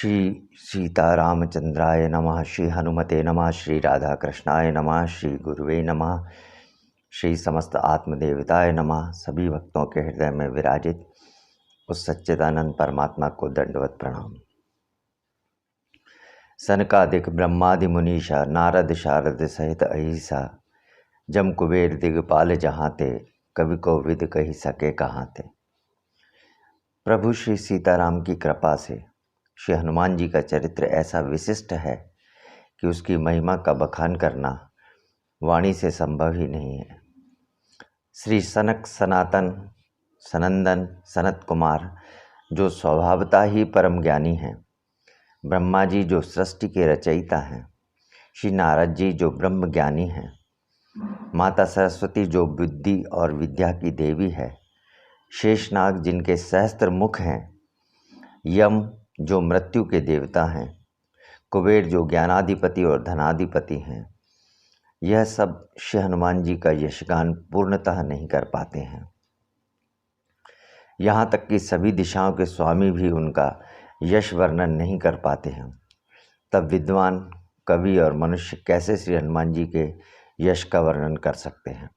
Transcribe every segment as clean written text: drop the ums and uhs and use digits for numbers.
श्री सीतारामचंद्राय नमः। श्री हनुमते नमः। श्री राधा कृष्णाय नमः। श्री गुरुवे नमः। श्री समस्त आत्मदेवताय नमः। सभी भक्तों के हृदय में विराजित उस सच्चिदानंद परमात्मा को दंडवत प्रणाम। सनकादिक ब्रह्मादि मुनीषा नारद शारद सहित अहिसा, जम कुबेर दिगपाल जहाँ ते, कवि को विद कही सके कहाँ ते। प्रभु श्री सीताराम की कृपा से श्री हनुमान जी का चरित्र ऐसा विशिष्ट है कि उसकी महिमा का बखान करना वाणी से संभव ही नहीं है। श्री सनक सनातन सनंदन सनत कुमार जो स्वभावतः ही परम ज्ञानी हैं, ब्रह्मा जी जो सृष्टि के रचयिता हैं, श्री नारद जी जो ब्रह्म ज्ञानी हैं, माता सरस्वती जो बुद्धि और विद्या की देवी है, शेषनाग जिनके सहस्त्र मुख हैं, यम जो मृत्यु के देवता हैं, कुबेर जो ज्ञानाधिपति और धनाधिपति हैं, यह सब श्री हनुमान जी का यशगान पूर्णतः नहीं कर पाते हैं। यहाँ तक कि सभी दिशाओं के स्वामी भी उनका यश वर्णन नहीं कर पाते हैं। तब विद्वान कवि और मनुष्य कैसे श्री हनुमान जी के यश का वर्णन कर सकते हैं।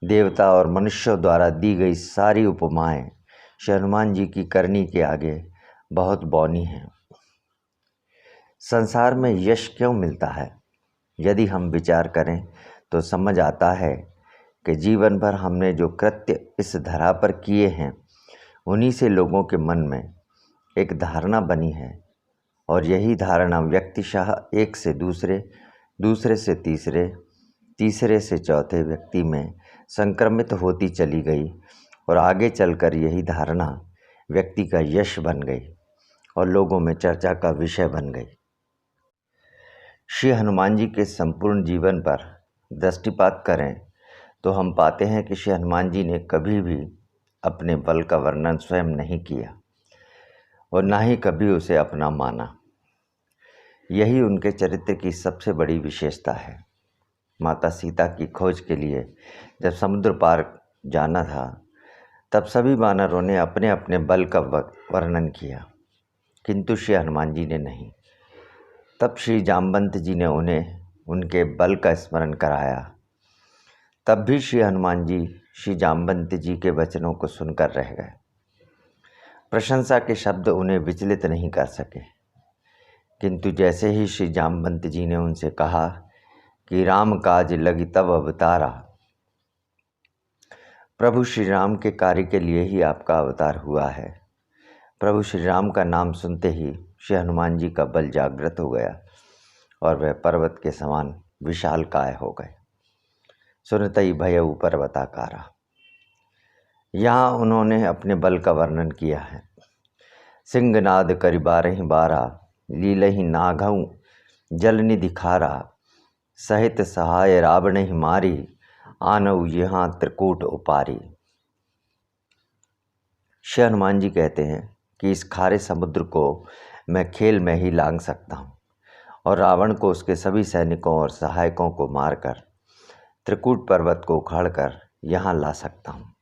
देवता और मनुष्यों द्वारा दी गई सारी उपमाएं श्री हनुमान जी की करनी के आगे बहुत बौनी हैं। संसार में यश क्यों मिलता है? यदि हम विचार करें तो समझ आता है कि जीवन भर हमने जो कृत्य इस धरा पर किए हैं, उन्हीं से लोगों के मन में एक धारणा बनी है और यही धारणा व्यक्तिशः एक से दूसरे, दूसरे से तीसरे, तीसरे से चौथे व्यक्ति में संक्रमित होती चली गई और आगे चलकर यही धारणा व्यक्ति का यश बन गई और लोगों में चर्चा का विषय बन गई। श्री हनुमान जी के संपूर्ण जीवन पर दृष्टिपात करें तो हम पाते हैं कि श्री हनुमान जी ने कभी भी अपने बल का वर्णन स्वयं नहीं किया और ना ही कभी उसे अपना माना। यही उनके चरित्र की सबसे बड़ी विशेषता है। माता सीता की खोज के लिए जब समुद्र पार जाना था, तब सभी वानरों ने अपने अपने बल का वर्णन किया, किंतु श्री हनुमान जी ने नहीं। तब श्री जाम्बवंत जी ने उन्हें उनके बल का स्मरण कराया। तब भी श्री हनुमान जी श्री जाम्बवंत जी के वचनों को सुनकर रह गए। प्रशंसा के शब्द उन्हें विचलित नहीं कर सके, किंतु जैसे ही श्री जाम्बवंत जी ने उनसे कहा कि राम काज लगी तब अवतारा, प्रभु श्री राम के कार्य के लिए ही आपका अवतार हुआ है। प्रभु श्री राम का नाम सुनते ही श्री हनुमान जी का बल जागृत हो गया और वह पर्वत के समान विशालकाय हो गए। सुनतई भयउ पर्वताकारा। यहाँ उन्होंने अपने बल का वर्णन किया है। सिंहनाद करि बारहि बारा, लीलहि नाघऊ जलनिधि खारा, सहित सहाय रावणहि मारी, आनऊ यहाँ त्रिकूट उपारी। श्री हनुमान जी कहते हैं कि इस खारे समुद्र को मैं खेल में ही लांघ सकता हूँ और रावण को उसके सभी सैनिकों और सहायकों को मारकर त्रिकूट पर्वत को उखाड़कर यहाँ ला सकता हूँ।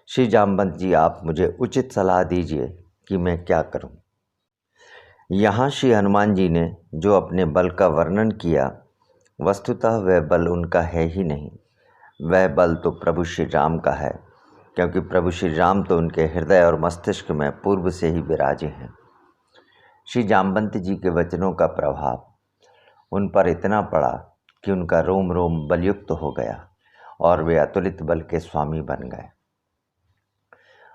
श्री जाम्बवंत जी, आप मुझे उचित सलाह दीजिए कि मैं क्या करूँ। यहाँ श्री हनुमान जी ने जो अपने बल का वर्णन किया, वस्तुतः वह बल उनका है ही नहीं। वह बल तो प्रभु श्री राम का है, क्योंकि प्रभु श्री राम तो उनके हृदय और मस्तिष्क में पूर्व से ही विराजे हैं। श्री जाम्बवंत जी के वचनों का प्रभाव उन पर इतना पड़ा कि उनका रोम रोम बलयुक्त हो गया और वे अतुलित बल के स्वामी बन गए।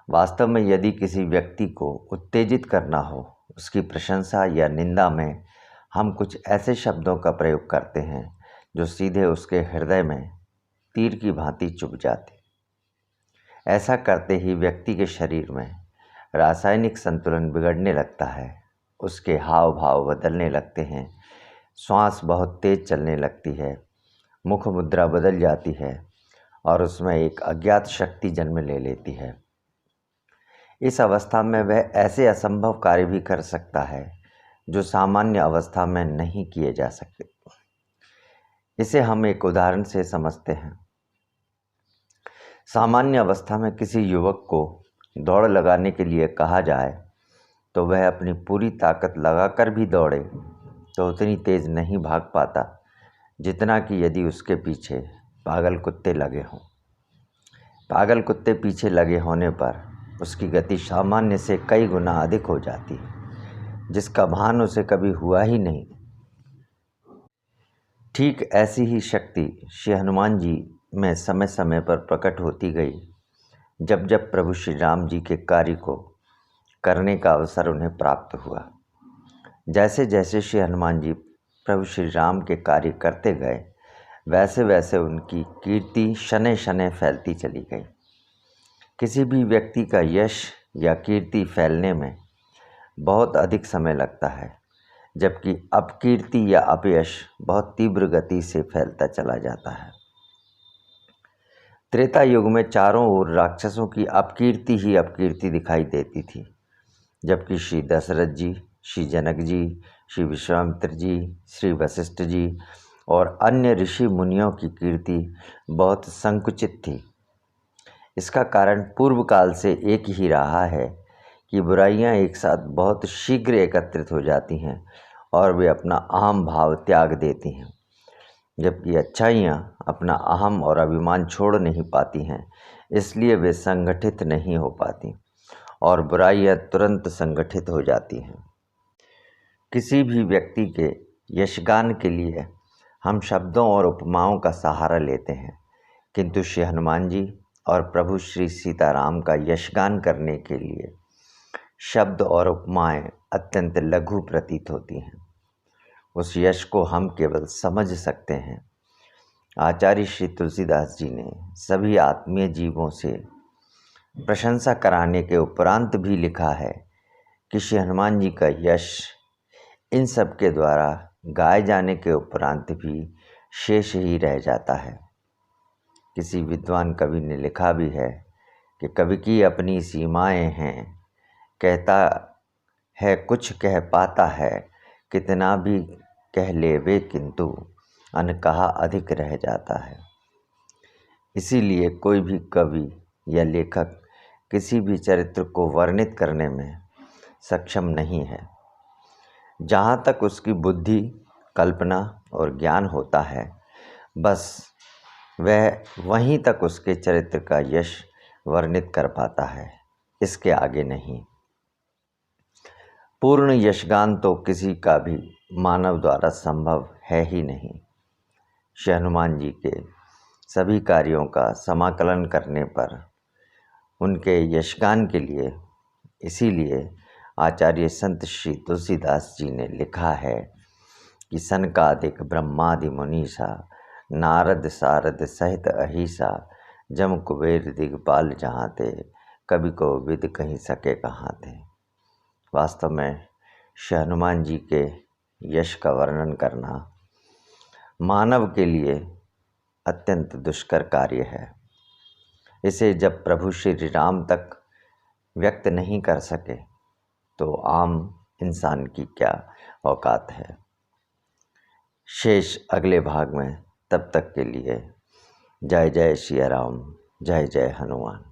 वास्तव में यदि किसी व्यक्ति को उत्तेजित करना हो, उसकी प्रशंसा या निंदा में हम कुछ ऐसे शब्दों का प्रयोग करते हैं जो सीधे उसके हृदय में तीर की भांति चुभ जाते। ऐसा करते ही व्यक्ति के शरीर में रासायनिक संतुलन बिगड़ने लगता है, उसके हाव भाव बदलने लगते हैं, श्वास बहुत तेज चलने लगती है, मुख मुद्रा बदल जाती है और उसमें एक अज्ञात शक्ति जन्म ले लेती है। इस अवस्था में वह ऐसे असंभव कार्य भी कर सकता है जो सामान्य अवस्था में नहीं किए जा सकते। इसे हम एक उदाहरण से समझते हैं। सामान्य अवस्था में किसी युवक को दौड़ लगाने के लिए कहा जाए तो वह अपनी पूरी ताकत लगाकर भी दौड़े तो उतनी तेज़ नहीं भाग पाता जितना कि यदि उसके पीछे पागल कुत्ते लगे हों। पागल कुत्ते पीछे लगे होने पर उसकी गति सामान्य से कई गुना अधिक हो जाती है, जिसका भान उसे कभी हुआ ही नहीं। ठीक ऐसी ही शक्ति श्री हनुमान जी में समय समय पर प्रकट होती गई। जब जब प्रभु श्री राम जी के कार्य को करने का अवसर उन्हें प्राप्त हुआ, जैसे जैसे श्री हनुमान जी प्रभु श्री राम के कार्य करते गए, वैसे वैसे उनकी कीर्ति शनै शनै फैलती चली गई। किसी भी व्यक्ति का यश या कीर्ति फैलने में बहुत अधिक समय लगता है, जबकि अपकीर्ति या अपयश बहुत तीव्र गति से फैलता चला जाता है। त्रेता युग में चारों ओर राक्षसों की अपकीर्ति ही अपकीर्ति दिखाई देती थी, जबकि श्री दशरथ जी, श्री जनक जी, श्री विश्वामित्र जी, श्री वशिष्ठ जी और अन्य ऋषि मुनियों की कीर्ति बहुत संकुचित थी। इसका कारण पूर्व काल से एक ही रहा है कि बुराइयां एक साथ बहुत शीघ्र एकत्रित हो जाती हैं और वे अपना अहम भाव त्याग देती हैं, जबकि अच्छाइयाँ अपना अहम और अभिमान छोड़ नहीं पाती हैं, इसलिए वे संगठित नहीं हो पाती और बुराइयाँ तुरंत संगठित हो जाती हैं। किसी भी व्यक्ति के यशगान के लिए हम शब्दों और उपमाओं का सहारा लेते हैं, किंतु श्री हनुमान जी और प्रभु श्री सीताराम का यशगान करने के लिए शब्द और उपमाएं अत्यंत लघु प्रतीत होती हैं। उस यश को हम केवल समझ सकते हैं। आचार्य श्री तुलसीदास जी ने सभी आत्मीय जीवों से प्रशंसा कराने के उपरांत भी लिखा है कि श्री हनुमान जी का यश इन सब के द्वारा गाए जाने के उपरांत भी शेष ही रह जाता है। किसी विद्वान कवि ने लिखा भी है कि कवि की अपनी सीमाएं हैं, कहता है कुछ कह पाता है, कितना भी कह ले वे किंतु अनकहा अधिक रह जाता है। इसीलिए कोई भी कवि या लेखक किसी भी चरित्र को वर्णित करने में सक्षम नहीं है। जहाँ तक उसकी बुद्धि, कल्पना और ज्ञान होता है, बस वह वहीं तक उसके चरित्र का यश वर्णित कर पाता है, इसके आगे नहीं। पूर्ण यशगान तो किसी का भी मानव द्वारा संभव है ही नहीं। श्री हनुमान जी के सभी कार्यों का समाकलन करने पर उनके यशगान के लिए इसीलिए आचार्य संत श्री तुलसीदास जी ने लिखा है कि सनकादिक ब्रह्मादि मुनीसा, नारद सारद सहित अहिसा, जम कुबेर दिगपाल जहाँ थे, कवि को विद कहीं सके कहाँ थे। वास्तव में श्री हनुमान जी के यश का वर्णन करना मानव के लिए अत्यंत दुष्कर कार्य है। इसे जब प्रभु श्री राम तक व्यक्त नहीं कर सके तो आम इंसान की क्या औकात है। शेष अगले भाग में, तब तक के लिए जय जय श्री राम, जय जय हनुमान।